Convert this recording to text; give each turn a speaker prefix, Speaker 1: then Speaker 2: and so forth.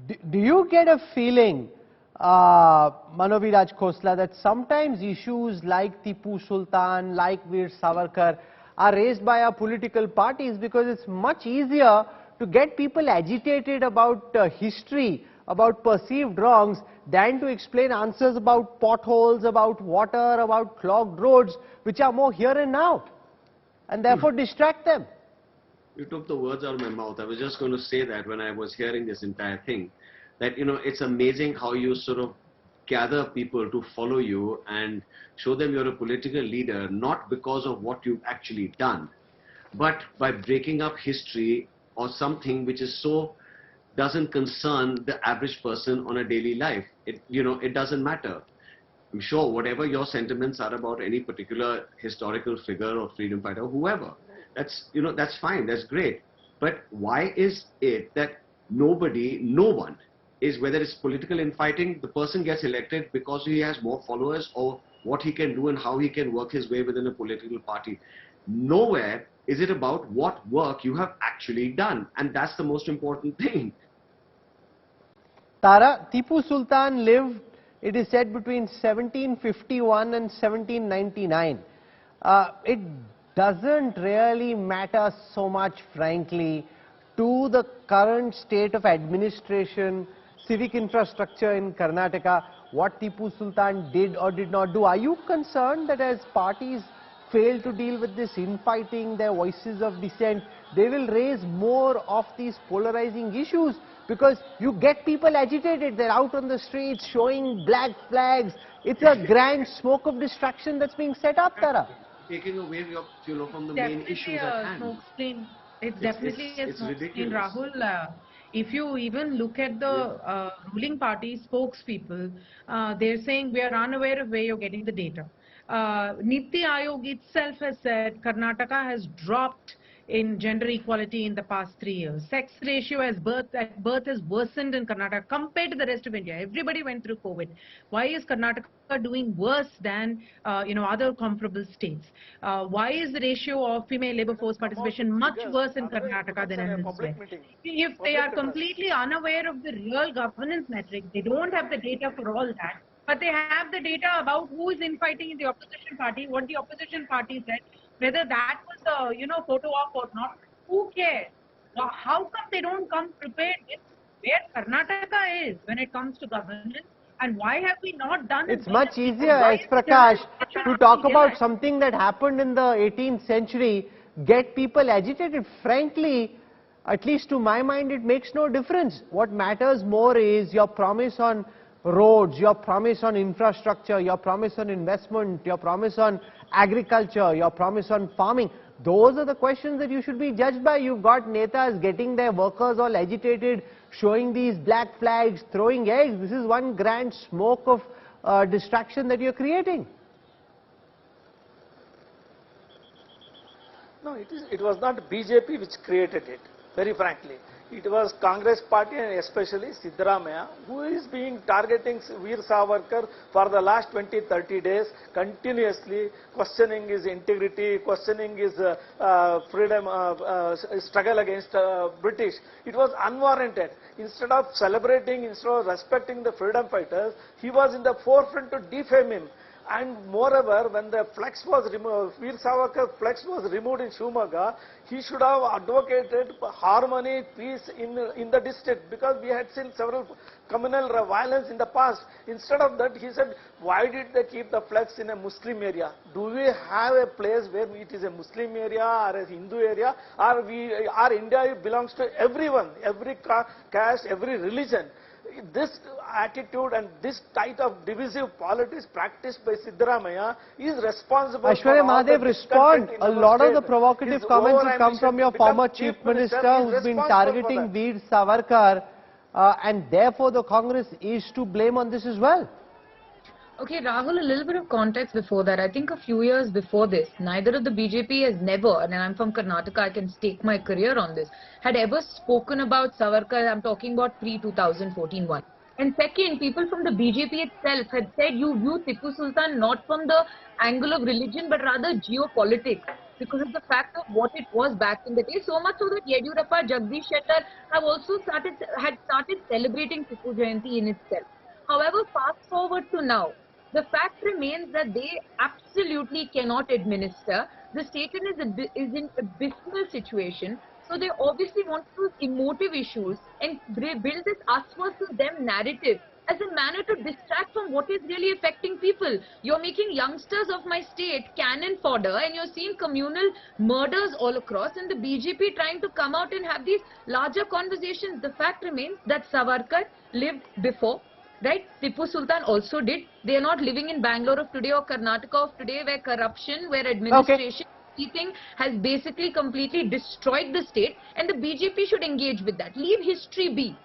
Speaker 1: Do you get a feeling, Manoviraj Khosla, that sometimes issues like Tipu Sultan, like Veer Savarkar are raised by our political parties because it's much easier to get people agitated about history, about perceived wrongs, than to explain answers about potholes, about water, about clogged roads, which are more here and now, and therefore distract them?
Speaker 2: You took the words out of my mouth. I was just going to say that when I was hearing this entire thing, that, it's amazing how you sort of gather people to follow you and show them you're a political leader, not because of what you've actually done, but by breaking up history or something which is so doesn't concern the average person on a daily life. It doesn't matter. I'm sure whatever your sentiments are about any particular historical figure or freedom fighter, whoever, that's fine, that's great. But why is it that no one is, whether it's political infighting, the person gets elected because he has more followers or what he can do and how he can work his way within a political party? Nowhere is it about what work you have actually done, and that's the most important thing.
Speaker 1: Tara, Tipu Sultan lived, it is said, between 1751 and 1799. It doesn't really matter so much, frankly, to the current state of administration, civic infrastructure in Karnataka, what Tipu Sultan did or did not do. Are you concerned that as parties fail to deal with this infighting, their voices of dissent, they will raise more of these polarizing issues? Because you get people agitated, they're out on the streets showing black flags. It's a grand smoke of distraction that's being set up, Tara.
Speaker 2: Taking away from the main issues at hand.
Speaker 3: It's definitely a smoke screen, Rahul. If you even look at the ruling party spokespeople, they're saying we are unaware of where you're getting the data. Niti Ayog itself has said Karnataka has dropped in gender equality in the past 3 years. Sex ratio at birth has worsened in Karnataka compared to the rest of India. Everybody went through COVID. Why is Karnataka doing worse than other comparable states? Why is the ratio of female labor force participation much worse in Karnataka than elsewhere? If they are completely unaware of the real governance metrics, they don't have the data for all that, but they have the data about who is infighting in the opposition party, what the opposition party said, whether that was a photo op or not. Who cares? How come they don't come prepared with where Karnataka is when it comes to governance, and why have we not done it?
Speaker 1: It's much easier, S. Prakash, to talk about something that happened in the 18th century, get people agitated. Frankly, at least to my mind, it makes no difference. What matters more is your promise on roads, your promise on infrastructure, your promise on investment, your promise on agriculture, your promise on farming. Those are the questions that you should be judged by. You've got netas getting their workers all agitated, showing these black flags, throwing eggs. This is one grand smoke of distraction that you're creating.
Speaker 4: No, it was not BJP which created it, very frankly. It was Congress party and especially Siddaramaiah who is being targeting Veer Savarkar for the last 20-30 days, continuously questioning his integrity, questioning his freedom, struggle against British. It was unwarranted. Instead of celebrating, instead of respecting the freedom fighters, he was in the forefront to defame him. And moreover, when the flex was removed, Veer Savarkar flex was removed in Shumaga, he should have advocated harmony, peace in the district, because we had seen several communal violence in the past. Instead of that, he said, why did they keep the flex in a Muslim area? Do we have a place where it is a Muslim area or a Hindu area? Our India belongs to everyone, every caste, every religion. This attitude and this type of divisive politics practiced by Siddaramaiah is responsible.
Speaker 1: Aishwarya Mahadev, respond. A lot of the provocative comments have come from your former Chief Minister who's been targeting Veer Savarkar, and therefore the Congress is to blame on this as well.
Speaker 5: Okay, Rahul, a little bit of context before that. I think a few years before this, neither of the BJP has never, and I'm from Karnataka, I can stake my career on this, had ever spoken about Savarkar. I'm talking about pre-2014 one. And second, people from the BJP itself had said you view Tipu Sultan not from the angle of religion, but rather geopolitics. because of the fact of what it was back in the day. So much so that Yediyurappa, Jagdish Shettar have also had started celebrating Tipu Jayanti in itself. However, fast forward to now, the fact remains that they absolutely cannot administer. The state is in abysmal situation. So they obviously want to use emotive issues and build this us versus them narrative as a manner to distract from what is really affecting people. You're making youngsters of my state cannon fodder, and you're seeing communal murders all across, and the BJP trying to come out and have these larger conversations. The fact remains that Savarkar lived before. Right? Tipu Sultan also did. They are not living in Bangalore of today or Karnataka of today, where corruption, where administration, everything has basically completely destroyed the state, and the BJP should engage with that. Leave history be.